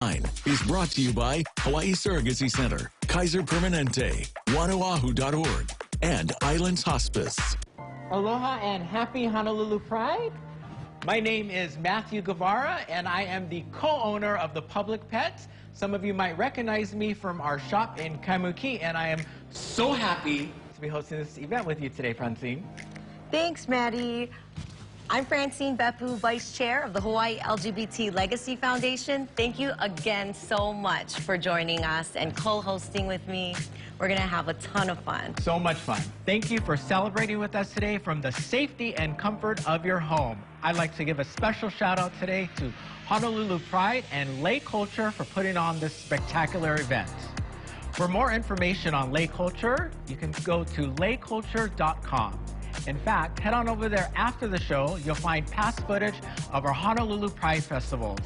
is brought to you by Hawaii Surrogacy Center, Kaiser Permanente, Wanoahu.org, and Islands Hospice. Aloha and happy Honolulu Pride. My name is Matthew Guevara, and I am the co-owner of The Public Pet. Some of you might recognize me from our shop in Kaimuki, and I am so happy to be hosting this event with you today, Francine. Thanks, Maddie. I'm Francine Beppu, Vice Chair of the Hawaii LGBT Legacy Foundation. Thank you again so much for joining us and co-hosting with me. We're going to have a ton of fun. So much fun. Thank you for celebrating with us today from the safety and comfort of your home. I'd like to give a special shout out today to Honolulu Pride and Lei Culture for putting on this spectacular event. For more information on Lei Culture, you can go to leiculture.com. In fact, head on over there after the show. You'll find past footage of our Honolulu Pride festivals.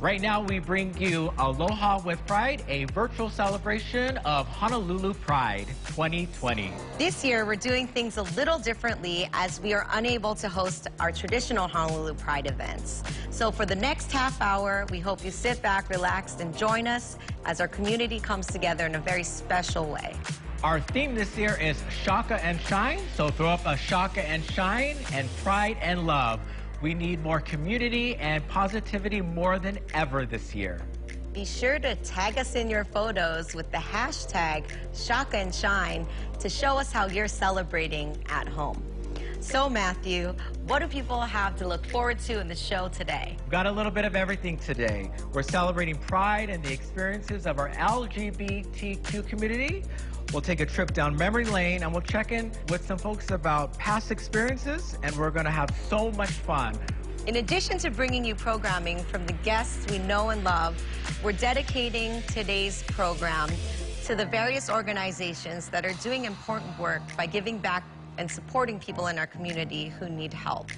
Right now, we bring you Aloha with Pride, a virtual celebration of Honolulu Pride 2020. This year, we're doing things a little differently as we are unable to host our traditional Honolulu Pride events. So for the next half hour, we hope you sit back, relax, and join us as our community comes together in a very special way. Our theme this year is Shaka and Shine, so throw up a Shaka and Shine and Pride and Love. We need more community and positivity more than ever this year. Be sure to tag us in your photos with the hashtag Shaka and Shine to show us how you're celebrating at home. So, Matthew, what do people have to look forward to in the show today? We've got a little bit of everything today. We're celebrating Pride and the experiences of our LGBTQ community. We'll take a trip down memory lane and we'll check in with some folks about past experiences, and we're going to have so much fun. In addition to bringing you programming from the guests we know and love, we're dedicating today's program to the various organizations that are doing important work by giving back and supporting people in our community who need help.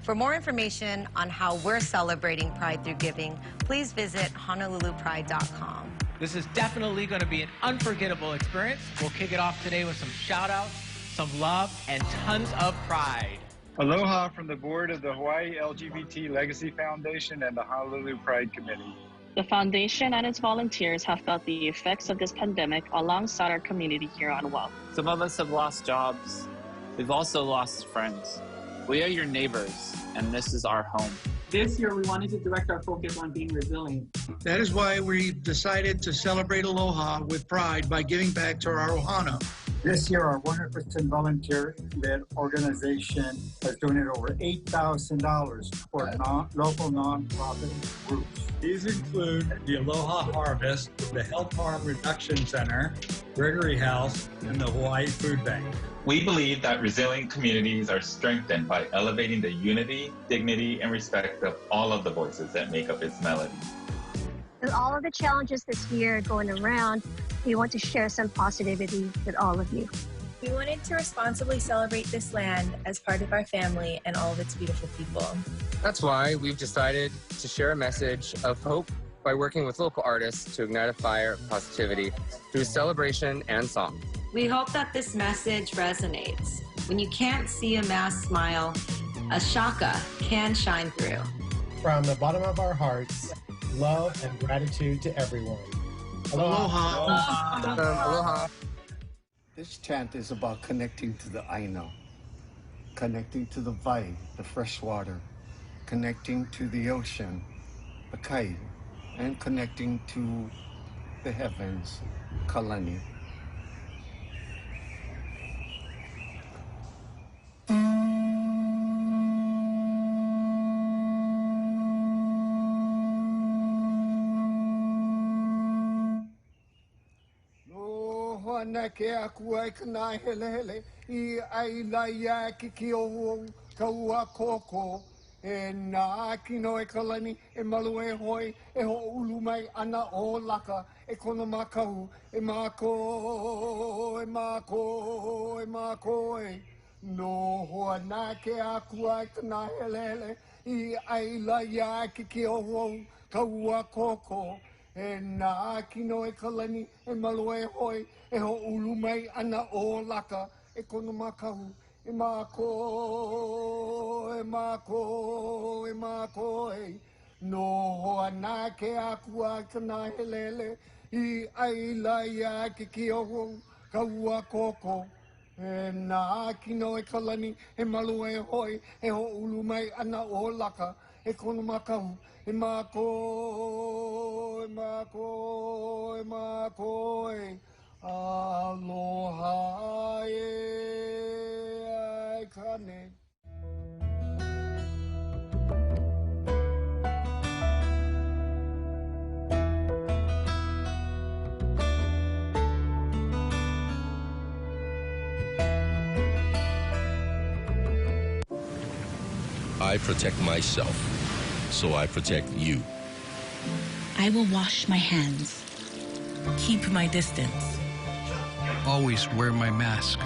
For more information on how we're celebrating Pride through giving, please visit honolulupride.com. This is definitely going to be an unforgettable experience. We'll kick it off today with some shout-outs, some love, and tons of pride. Aloha from the board of the Hawaii LGBT Legacy Foundation and the Honolulu Pride Committee. The foundation and its volunteers have felt the effects of this pandemic alongside our community here on Oahu. Some of us have lost jobs. We've also lost friends. We are your neighbors, and this is our home. This year, we wanted to direct our focus on being resilient. That is why we decided to celebrate Aloha with Pride by giving back to our ohana. This year, our 100% volunteer-led organization has donated over $8,000 for local nonprofit groups. These include the Aloha Harvest, the Health Harm Reduction Center, Gregory House, and the Hawaii Food Bank. We believe that resilient communities are strengthened by elevating the unity, dignity, and respect of all of the voices that make up its melody. With all of the challenges this year going around, we want to share some positivity with all of you. We wanted to responsibly celebrate this land as part of our family and all of its beautiful people. That's why we've decided to share a message of hope by working with local artists to ignite a fire of positivity through celebration and song. We hope that this message resonates. When you can't see a mass smile, a shaka can shine through. From the bottom of our hearts, love and gratitude to everyone. Aloha. Aloha. Aloha. This chant is about connecting to the Aina, connecting to the vai, the fresh water, connecting to the ocean, the kai, and connecting to the heavens, Kalani. Na ke aku ai kana hele hele I ai la ya ki ki o kaua koko e na kino e kalani e malu e hoi e ho ulu mai ana o laka e kono makau e mako e mako e mako e no hoa na ke aku ai kana hele hele I ai la ya ki ki o kaua koko e na kino e kalani e malu e hoi e ho ulu mai ana o laka e kono makahu e mako e mako e mako e No hoana ke akua tana helele I aila ya ke kioho kaua koko. E nā kino e kalani e malu e hoi e ho ulu mai ana o laka e kono makahu e mako e mako e mako e aloha e ai kane. I protect myself, so I protect you. I will wash my hands. Keep my distance. Always wear my mask.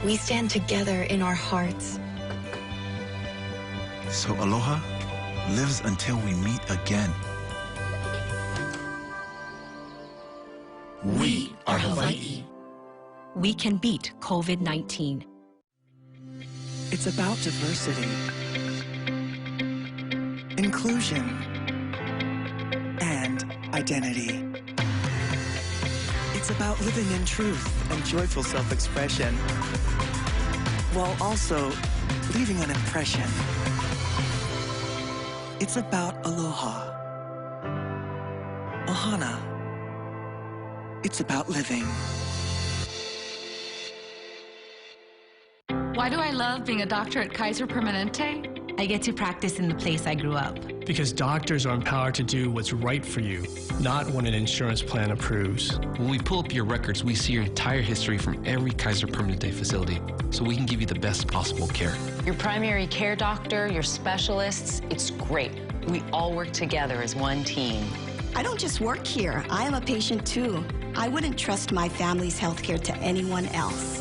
We stand together in our hearts. So aloha lives until we meet again. We are Hawaii. We can beat COVID-19. It's about diversity, inclusion, and identity. It's about living in truth and joyful self-expression, while also leaving an impression. It's about aloha, ohana. It's about living. Why do I love being a doctor at Kaiser Permanente? I get to practice in the place I grew up. Because doctors are empowered to do what's right for you, not what an insurance plan approves. When we pull up your records, we see your entire history from every Kaiser Permanente facility, so we can give you the best possible care. Your primary care doctor, your specialists, it's great. We all work together as one team. I don't just work here. I am a patient too. I wouldn't trust my family's health care to anyone else.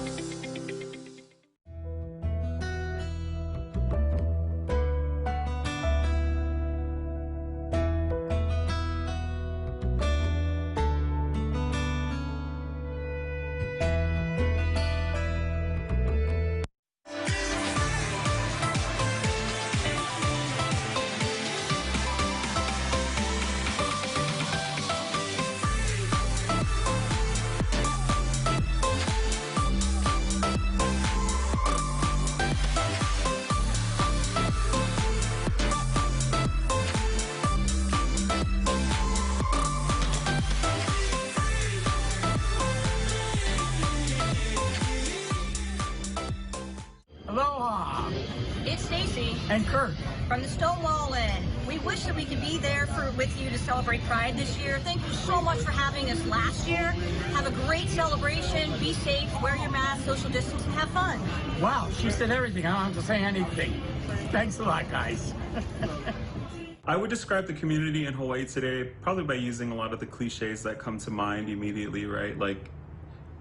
Aloha! It's Stacy And Kurt. from the Stonewall Inn. We wish that we could be there with you to celebrate Pride this year. Thank you so much for having us last year. Have a great celebration. Be safe, wear your mask, social distance, and have fun. Wow, she said everything. I don't have to say anything. Thanks a lot, guys. I would describe the community in Hawaii today probably by using a lot of the cliches that come to mind immediately, right? Like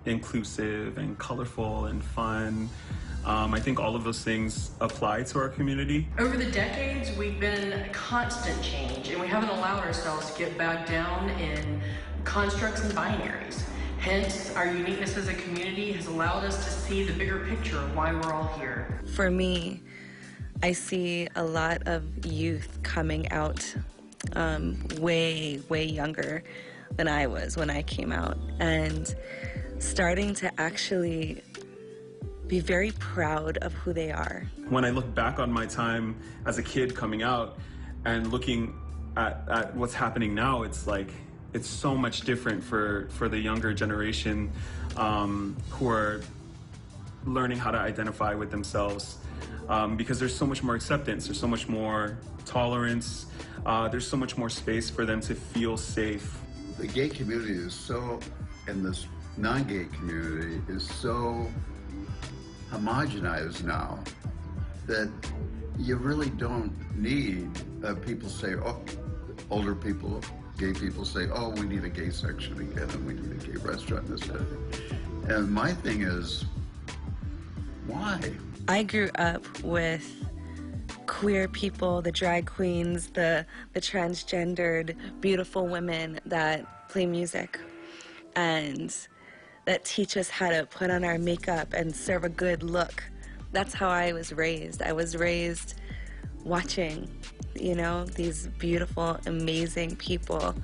inclusive and colorful and fun. I think all of those things apply to our community. Over the decades, we've been a constant change, and we haven't allowed ourselves to get bogged down in constructs and binaries. Hence, our uniqueness as a community has allowed us to see the bigger picture of why we're all here. For me, I see a lot of youth coming out way younger than I was when I came out, and starting to actually be very proud of who they are. When I look back on my time as a kid coming out and looking at what's happening now, it's like, it's so much different for the younger generation who are learning how to identify with themselves because there's so much more acceptance, there's so much more tolerance, there's so much more space for them to feel safe. The gay community is so, and this non-gay community is so homogenized now that you really don't need people say, oh, older people, gay people say, oh, we need a gay section again and we need a gay restaurant and this and and my thing is, why? I grew up with queer people, the drag queens, the transgendered, beautiful women that play music and that teach us how to put on our makeup and serve a good look. That's how I was raised. I was raised watching, you know, these beautiful, amazing people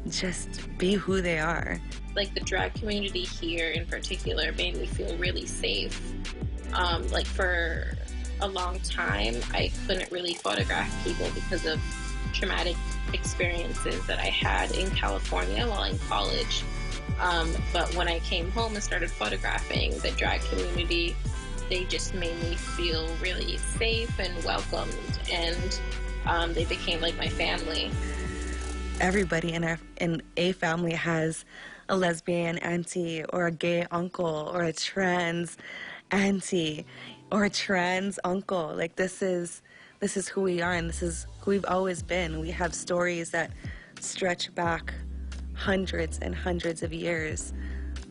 just be who they are. Like the drag community here in particular made me feel really safe. Like for a long time, I couldn't really photograph people because of traumatic experiences that I had in California while in college. But when I came home and started photographing the drag community, they just made me feel really safe and welcomed, and they became like my family. Everybody in a family has a lesbian auntie or a gay uncle or a trans auntie or a trans uncle. Like this is who we are, and this is who we've always been. We have stories that stretch back hundreds and hundreds of years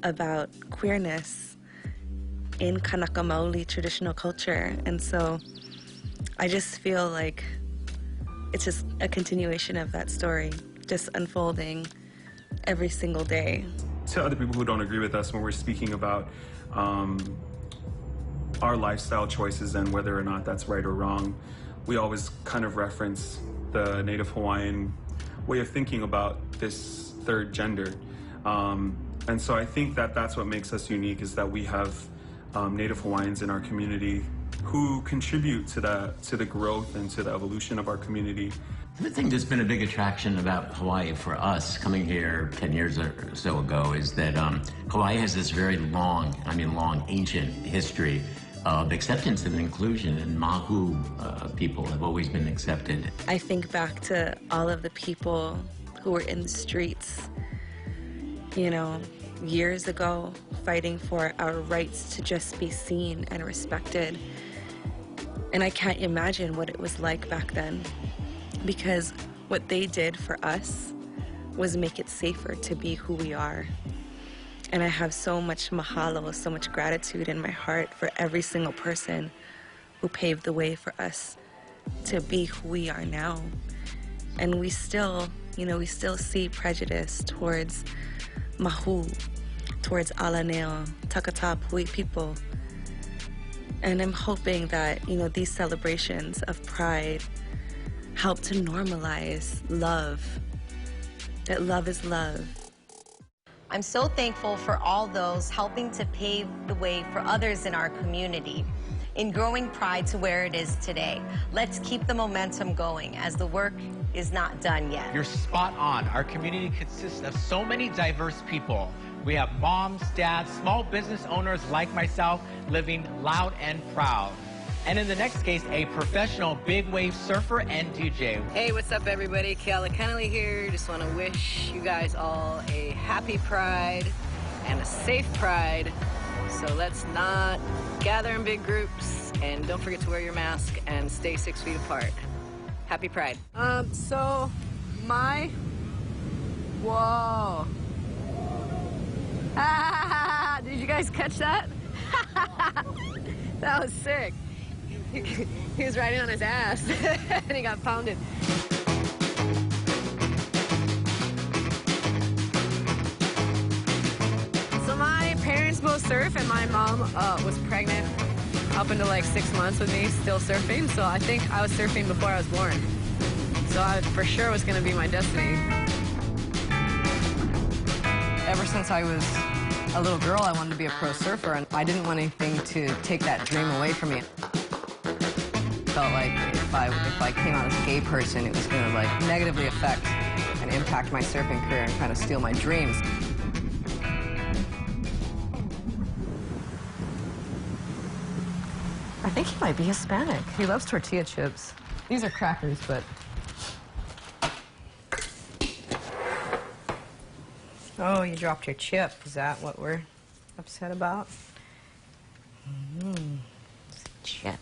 about queerness in Kanaka Maoli traditional culture. And so I just feel like it's just a continuation of that story, just unfolding every single day. To other people who don't agree with us, when we're speaking about our lifestyle choices and whether or not that's right or wrong, we always kind of reference the Native Hawaiian way of thinking about this third gender. And so I think that that's what makes us unique, is that we have Native Hawaiians in our community who contribute to the growth and to the evolution of our community. The thing that's been a big attraction about Hawaii for us coming here 10 years or so ago is that Hawaii has this very long, ancient history of acceptance and inclusion, and Mahu people have always been accepted. I think back to all of the people who were in the streets, you know, years ago, fighting for our rights to just be seen and respected. And I can't imagine what it was like back then, because what they did for us was make it safer to be who we are. And I have so much mahalo, so much gratitude in my heart for every single person who paved the way for us to be who we are now. And we still, you know, we still see prejudice towards Mahu, towards Alaneo, Takata Pui people. And I'm hoping that, you know, these celebrations of pride help to normalize love, that love is love. I'm so thankful for all those helping to pave the way for others in our community in growing Pride to where it is today. Let's keep the momentum going as the work is not done yet. You're spot on. Our community consists of so many diverse people. We have moms, dads, small business owners like myself living loud and proud. And in the next case, a professional big wave surfer and DJ. Hey, what's up everybody? Kayla Kennelly here. Just want to wish you guys all a happy Pride and a safe Pride. So let's not gather in big groups, and don't forget to wear your mask and stay 6 feet apart. Happy Pride. Whoa. Did you guys catch that? That was sick. He was riding on his ass and he got pounded. So my parents both surf, and my mom was pregnant up until like 6 months with me, still surfing. So I think I was surfing before I was born. So I for sure was going to be my destiny. Ever since I was a little girl, I wanted to be a pro surfer, and I didn't want anything to take that dream away from me. Felt like if I came out as a gay person, it was going to like negatively affect and impact my surfing career and kind of steal my dreams. I think he might be Hispanic. He loves tortilla chips. These are crackers, but... Oh, you dropped your chip. Is that what we're upset about? It's a chip.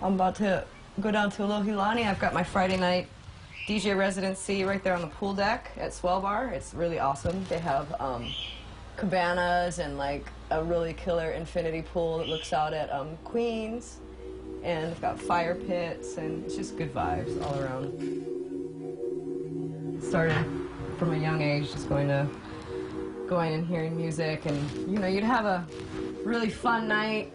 I'm about to go down to Lohilani. I've got my Friday night DJ residency right there on the pool deck at Swell Bar. It's really awesome. They have cabanas and like a really killer infinity pool that looks out at Queens. And they've got fire pits, and it's just good vibes all around. Started from a young age just going and hearing music, and you know, you'd have a really fun night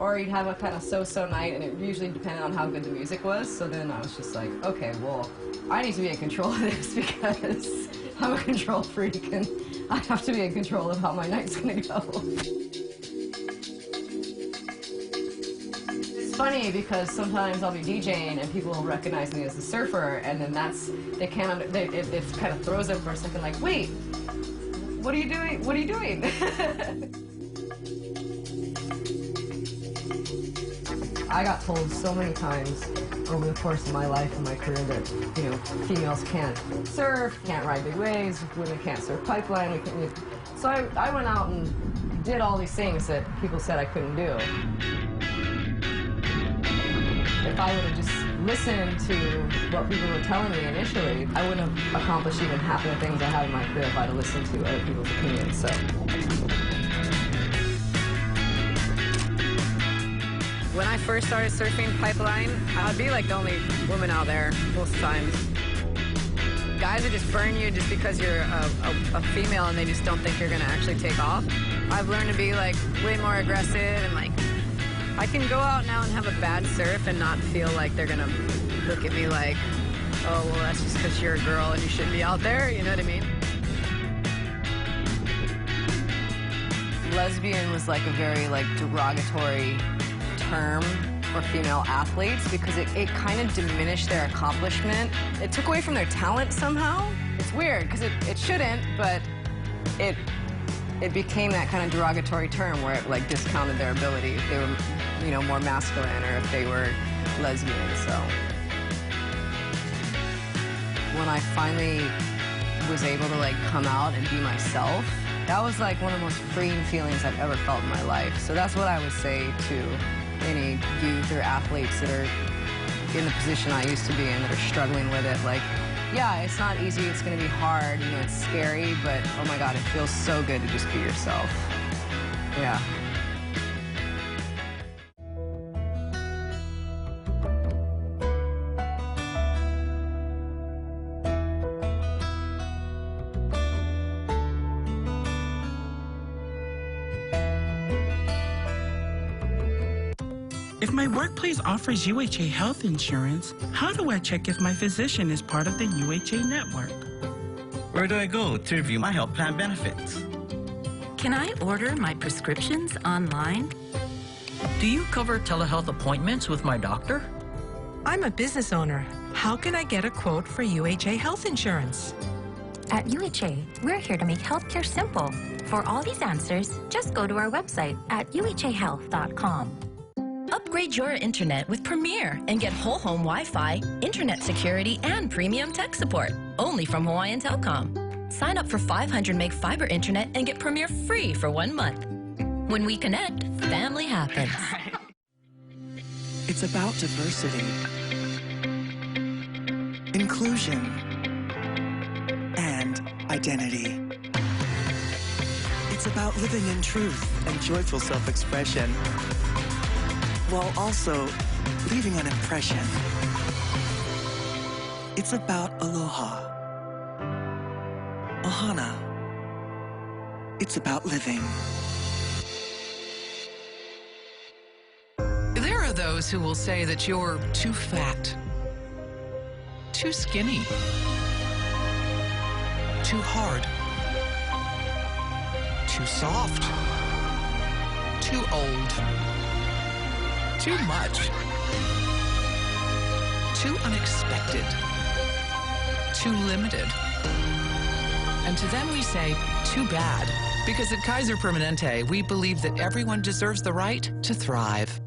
or you'd have a kind of so-so night, and it usually depended on how good the music was. So then I was just like, okay, well, I need to be in control of this because I'm a control freak, and I have to be in control of how my night's gonna go. It's funny because sometimes I'll be DJing and people will recognize me as the surfer, and then it kind of throws them for a second, like, wait, what are you doing? What are you doing? I got told so many times over the course of my life and my career that, you know, females can't surf, can't ride big waves, women can't surf pipeline. So I went out and did all these things that people said I couldn't do. If I would have just listened to what people were telling me initially, I wouldn't have accomplished even half of the things I have in my career if I'd have listened to other people's opinions. So. When I first started surfing pipeline, I'd be like the only woman out there most times. Guys would just burn you just because you're a female and they just don't think you're gonna actually take off. I've learned to be like way more aggressive and like, I can go out now and have a bad surf and not feel like they're gonna look at me like, oh, well, that's just because you're a girl and you shouldn't be out there, you know what I mean? Lesbian was like a very like derogatory term for female athletes because it kind of diminished their accomplishment. It took away from their talent somehow. It's weird because it shouldn't, but it became that kind of derogatory term where it like discounted their ability if they were, you know, more masculine or if they were lesbian. So when I finally was able to like come out and be myself, that was like one of the most freeing feelings I've ever felt in my life. So that's what I would say to any youth or athletes that are in the position I used to be in that are struggling with it. Like, yeah, it's not easy, it's gonna be hard, you know, it's scary, but oh my God, it feels so good to just be yourself. Yeah. If my workplace offers UHA health insurance, how do I check if my physician is part of the UHA network? Where do I go to review my health plan benefits? Can I order my prescriptions online? Do you cover telehealth appointments with my doctor? I'm a business owner. How can I get a quote for UHA health insurance? At UHA, we're here to make healthcare simple. For all these answers, just go to our website at uhahealth.com. Upgrade your internet with Premier and get whole home Wi-Fi, internet security, and premium tech support. Only from Hawaiian Telcom. Sign up for 500 meg fiber internet and get Premier free for 1 month. When we connect, family happens. It's about diversity, inclusion, and identity. It's about living in truth and joyful self-expression, while also leaving an impression. It's about aloha, ohana. It's about living. There are those who will say that you're too fat, too skinny, too hard, too soft, too old, too much, too unexpected, too limited. And to them we say, too bad. Because at Kaiser Permanente, we believe that everyone deserves the right to thrive.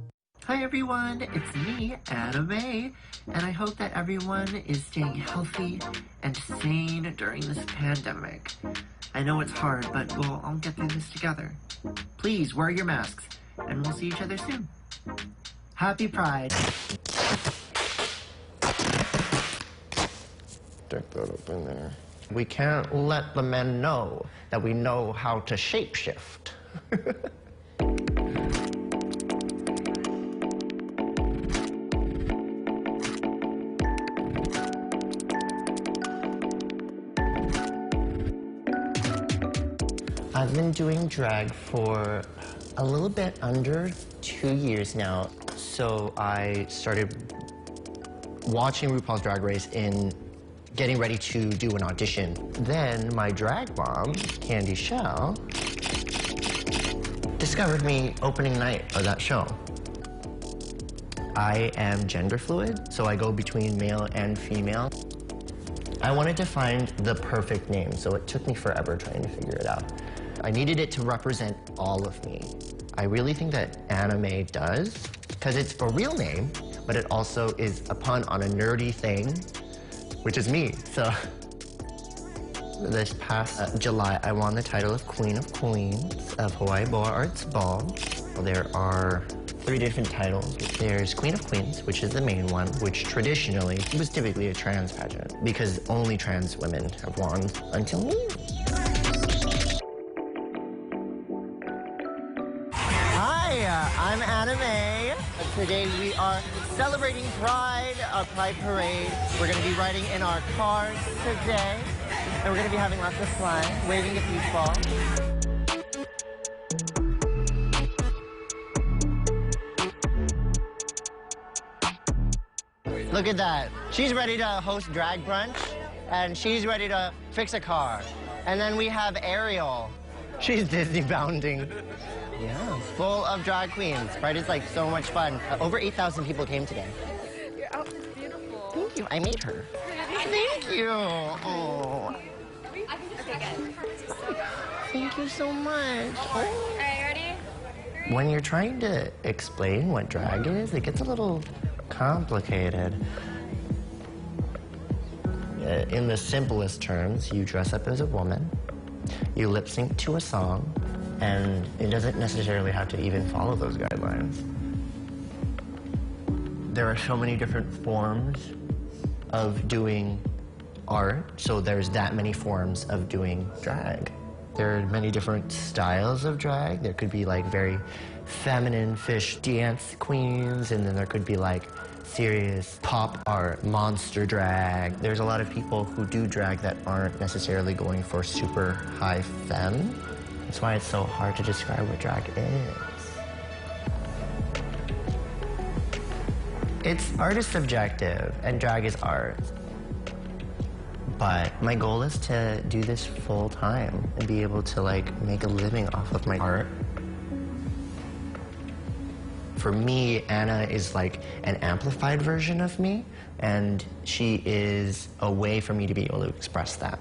Hi everyone, it's me, Anna Mae, and I hope that everyone is staying healthy and sane during this pandemic. I know it's hard, but we'll all get through this together. Please wear your masks, and we'll see each other soon. Happy Pride. Stick that up in there. We can't let the men know that we know how to shapeshift. I've been doing drag for a little bit under 2 years now. So I started watching RuPaul's Drag Race in getting ready to do an audition. Then my drag mom, Candy Shell, discovered me opening night of that show. I am gender fluid, so I go between male and female. I wanted to find the perfect name, so it took me forever trying to figure it out. I needed it to represent all of me. I really think that Anna Mae does, because it's a real name, but it also is a pun on a nerdy thing, which is me. So this past July, I won the title of Queen of Queens of Hawaii Boa Arts Ball. There are 3 different titles. There's Queen of Queens, which is the main one, which traditionally was typically a trans pageant because only trans women have won until me. Hi, I'm Anna Mae. Today we are celebrating Pride, our Pride Parade. We're going to be riding in our cars today, and we're going to be having lots of fun, waving at people. Look at that. She's ready to host drag brunch, and she's ready to fix a car. And then we have Ariel. She's Disney bounding. Yeah, full of drag queens. Pride is like so much fun. Over 8,000 people came today. Your outfit's beautiful. Thank you. I made her. Thank you. Oh. Thank you so much. Oh. All right, ready? When you're trying to explain what drag is, it gets a little complicated. In the simplest terms, you dress up as a woman, you lip sync to a song, and it doesn't necessarily have to even follow those guidelines. There are so many different forms of doing art, so there's that many forms of doing drag. There are many different styles of drag. There could be like very feminine fish dance queens, and then there could be like serious pop art, monster drag. There's a lot of people who do drag that aren't necessarily going for super high femme. That's why it's so hard to describe what drag is. Art is subjective, and drag is art. But my goal is to do this full time and be able to like make a living off of my art. For me, Anna is like an amplified version of me, and she is a way for me to be able to express that.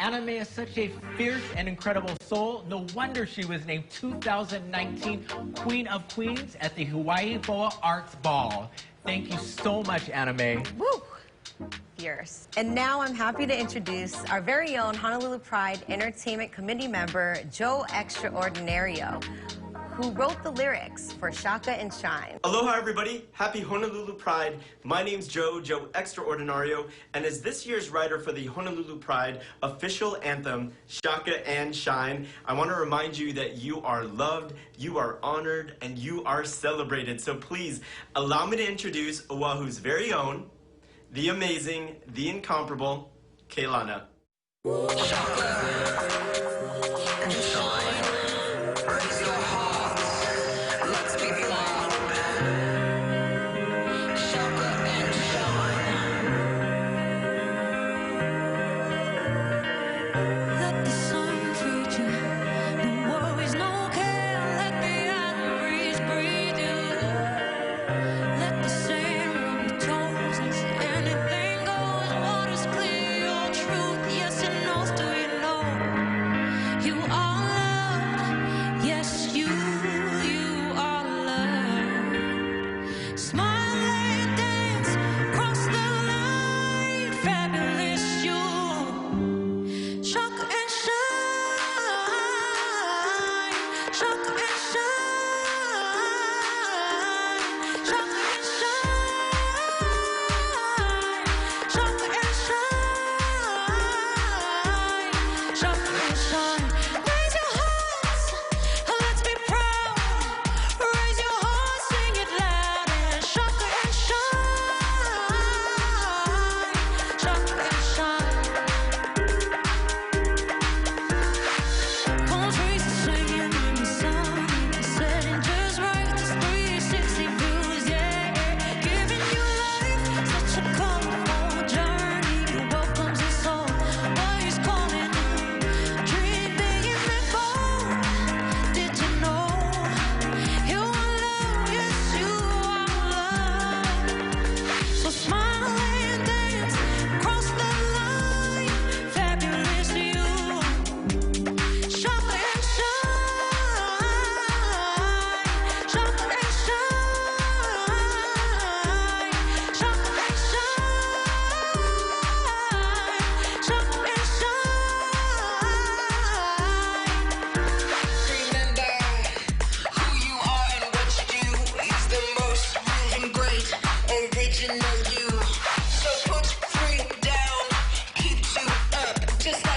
Anna Mae is such a fierce and incredible soul. No wonder she was named 2019 Queen of Queens at the Hawaii Boa Arts Ball. Thank you so much, Anna Mae. Woo! Fierce. And now I'm happy to introduce our very own Honolulu Pride Entertainment Committee member, Joe Extraordinario, who wrote the lyrics for Shaka and Shine. Aloha, everybody. Happy Honolulu Pride. My name's Joe Extraordinario, and as this year's writer for the Honolulu Pride official anthem, Shaka and Shine, I want to remind you that you are loved, you are honored, and you are celebrated. So please, allow me to introduce Oahu's very own, the amazing, the incomparable, Keilana. Shaka and Shine. Raise your hearts. Let's be proud.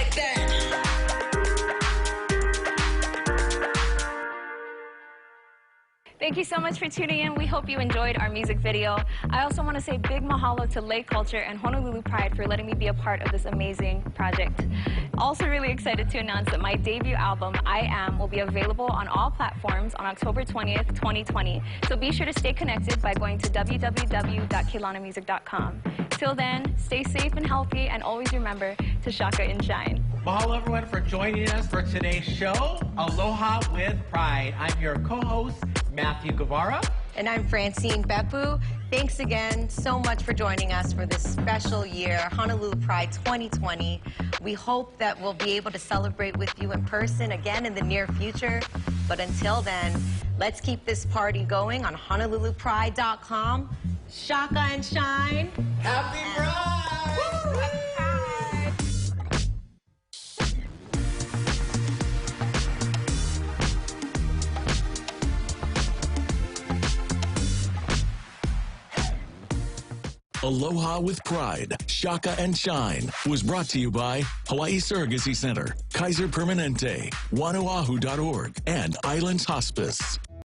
like that. Thank you so much for tuning in. We hope you enjoyed our music video. I also want to say big mahalo to Lake Culture and Honolulu Pride for letting me be a part of this amazing project. Also really excited to announce that my debut album, I Am, will be available on all platforms on October 20th, 2020. So be sure to stay connected by going to www.kelanamusic.com. Till then, stay safe and healthy, and always remember to shaka and shine. Mahalo everyone for joining us for today's show, Aloha with Pride. I'm your co-host, Matthew Guevara. And I'm Francine Beppu. Thanks again so much for joining us for this special year, Honolulu Pride 2020. We hope that we'll be able to celebrate with you in person again in the near future. But until then, let's keep this party going on HonoluluPride.com. Shaka and shine. Happy Pride! Woo! Happy Pride! Aloha with Pride, Shaka and Shine was brought to you by Hawaii Surrogacy Center, Kaiser Permanente, WanuAhu.org, and Islands Hospice.